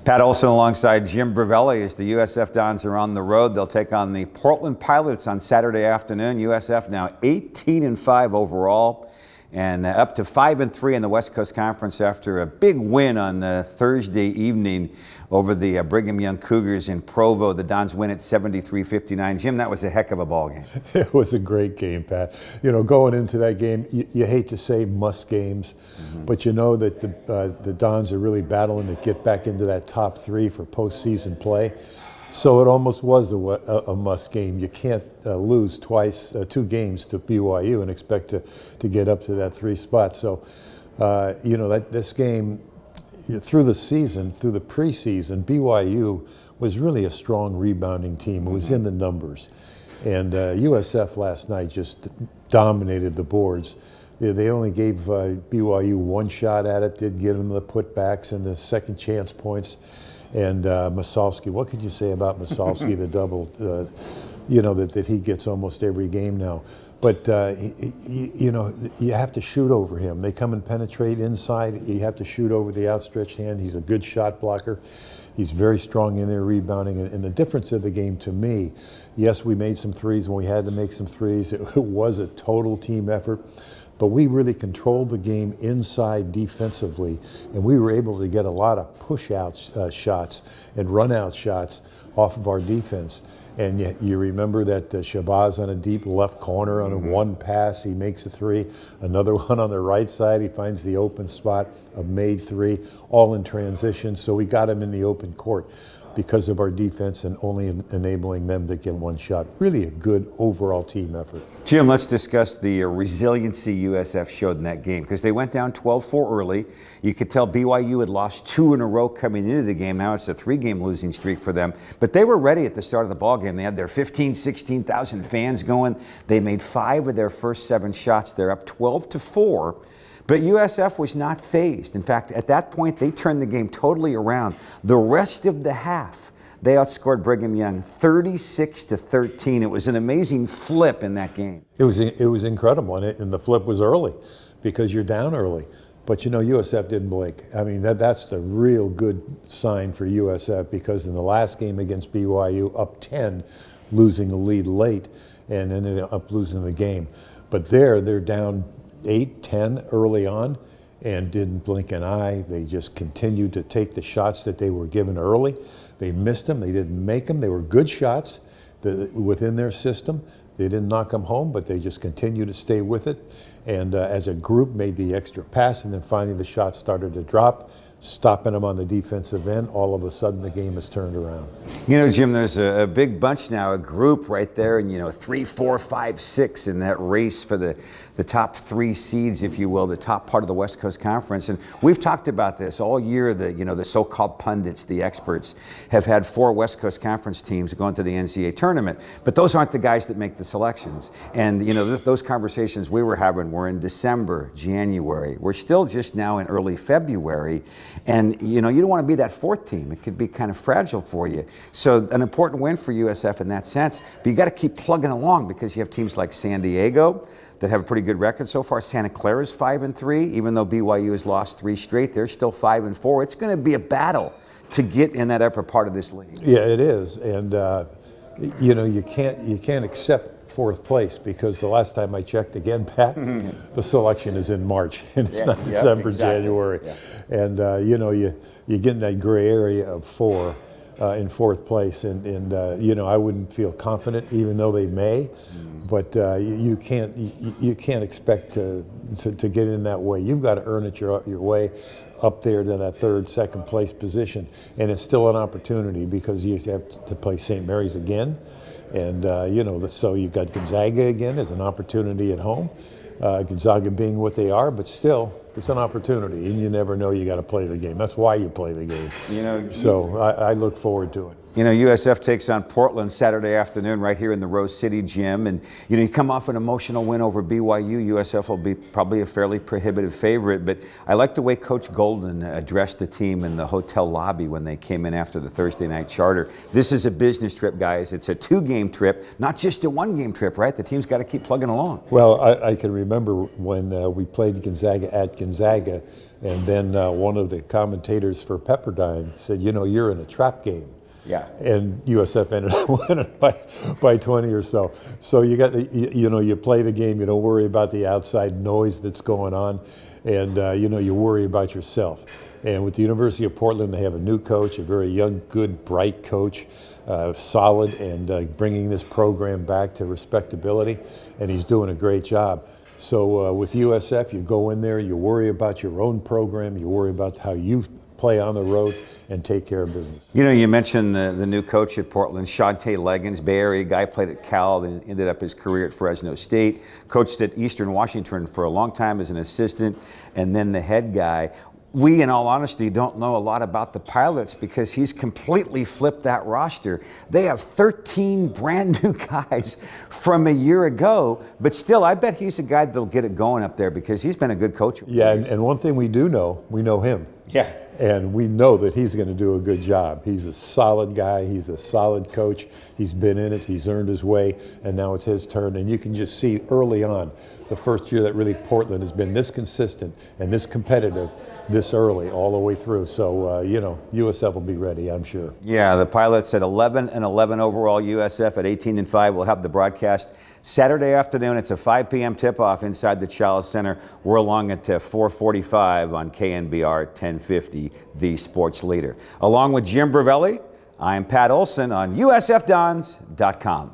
Pat Olson alongside Jim Bravelli as the USF Dons are on the road. They'll take on the Portland Pilots on Saturday afternoon. USF now 18-5 overall and up to 5-3 in the West Coast Conference after a big win on Thursday evening over the Brigham Young Cougars in Provo. The Dons win at 73-59. Jim, that was a heck of a ball game. It was a great game, Pat. You know, going into that game, you hate to say must games, but you know that the Dons are really battling to get back into that top three for postseason play. So it almost was a must game. You can't lose two games to BYU and expect to get up to that three spot. So, you know, this game, through the preseason, BYU was really a strong rebounding team. It was in the numbers. And USF last night just dominated the boards. They only gave BYU one shot at it, did give them the putbacks and the second chance points. And Masalski, what could you say about Masalski, the double, you know, that he gets almost every game now. But, you know, you have to shoot over him. They come and penetrate inside. You have to shoot over the outstretched hand. He's a good shot blocker. He's very strong in there rebounding. And the difference of the game to me, yes, we made some threes when we had to make some threes. It was a total team effort. But we really controlled the game inside defensively, and we were able to get a lot of push-out shots and run-out shots off of our defense. And you remember that Shabazz on a deep left corner on a one pass, he makes a three. Another one on the right side, he finds the open spot, a made three, all in transition. So we got him in the open court because of our defense and only enabling them to get one shot. Really a good overall team effort. Jim, let's discuss the resiliency USF showed in that game because they went down 12-4 early. You could tell BYU had lost 2 in a row coming into the game. Now it's a 3-game losing streak for them. But they were ready at the start of the ball game. They had their 16,000 fans going. They made 5 of their first 7 shots. They're up 12-4. But USF was not fazed. In fact, at that point, they turned the game totally around. The rest of the half, they outscored Brigham Young 36-13. It was an amazing flip in that game. It was incredible, and the flip was early because you're down early. But, you know, USF didn't blink. I mean, that's the real good sign for USF because in the last game against BYU, up 10, losing the lead late, and ended up losing the game. But they're down 8-10 early on and didn't blink an eye. They just continued to take the shots that they were given early. They missed them. They didn't make them. They were good shots within their system. They didn't knock them home, but they just continued to stay with it. And as a group, made the extra pass, and then finally the shots started to drop, stopping them on the defensive end. All of a sudden, the game has turned around. You know, Jim, there's a big bunch now, a group right there, and, you know, 3, 4, 5, 6 in that race for the top 3 seeds, if you will, the top part of the West Coast Conference. And we've talked about this all year. The so-called pundits, the experts, have had 4 West Coast Conference teams going to the NCAA tournament. But those aren't the guys that make the selections. And, you know, those conversations we were having were in December, January. We're still just now in early February. And, you know, you don't want to be that 4th team. It could be kind of fragile for you. So an important win for USF in that sense. But you got to keep plugging along because you have teams like San Diego that have a pretty good record so far. Santa Clara is 5-3, even though BYU has lost 3 straight. They're still 5-4. It's going to be a battle to get in that upper part of this league. Yeah, it is, and you know, you can't accept 4th place because the last time I checked again, Pat, the selection is in March and it's not December, exactly. January, and you know, you get in that gray area of 4. In 4th place, and you know, I wouldn't feel confident, even though they may, but you can't expect to get in that way. You've got to earn it your way up there to that 3rd, 2nd place position, and it's still an opportunity because you have to play St. Mary's again, and you know, so you've got Gonzaga again as an opportunity at home. Gonzaga being what they are, but still, it's an opportunity, and you never know. You got to play the game. That's why you play the game. You know, so I look forward to it. You know, USF takes on Portland Saturday afternoon right here in the Rose City Gym. And, you know, you come off an emotional win over BYU. USF will be probably a fairly prohibitive favorite. But I like the way Coach Golden addressed the team in the hotel lobby when they came in after the Thursday night charter. This is a business trip, guys. It's a 2-game trip, not just a 1-game trip, right? The team's got to keep plugging along. Well, I can remember when we played Gonzaga at Gonzaga. Gonzaga, and then one of the commentators for Pepperdine said, you're in a trap game. Yeah. And USF ended up winning by 20 or so. So you play the game, you don't worry about the outside noise that's going on, and you worry about yourself. And with the University of Portland, they have a new coach, a very young, good, bright coach, solid, and bringing this program back to respectability, and he's doing a great job. So with USF, you go in there, you worry about your own program, you worry about how you play on the road, and take care of business. You mentioned the new coach at Portland, Shante Leggins, Bay Area guy, played at Cal, and ended up his career at Fresno State, coached at Eastern Washington for a long time as an assistant, and then the head guy. We, in all honesty, don't know a lot about the Pilots because he's completely flipped that roster. They have 13 brand new guys from a year ago, but still, I bet he's the guy that'll get it going up there because he's been a good coach. Yeah, and one thing we do know, we know him. Yeah. And we know that he's going to do a good job. He's a solid guy. He's a solid coach. He's been in it. He's earned his way, and now it's his turn. And you can just see early on, the first year that really Portland has been this consistent and this competitive this early all the way through. So, USF will be ready, I'm sure. Yeah, the Pilots at 11-11 overall, USF at 18-5. We'll have the broadcast Saturday afternoon. It's a 5 p.m. tip-off inside the Chalice Center. We're along at 4:45 on KNBR 1050, the sports leader. Along with Jim Bravelli, I'm Pat Olson on USFDons.com.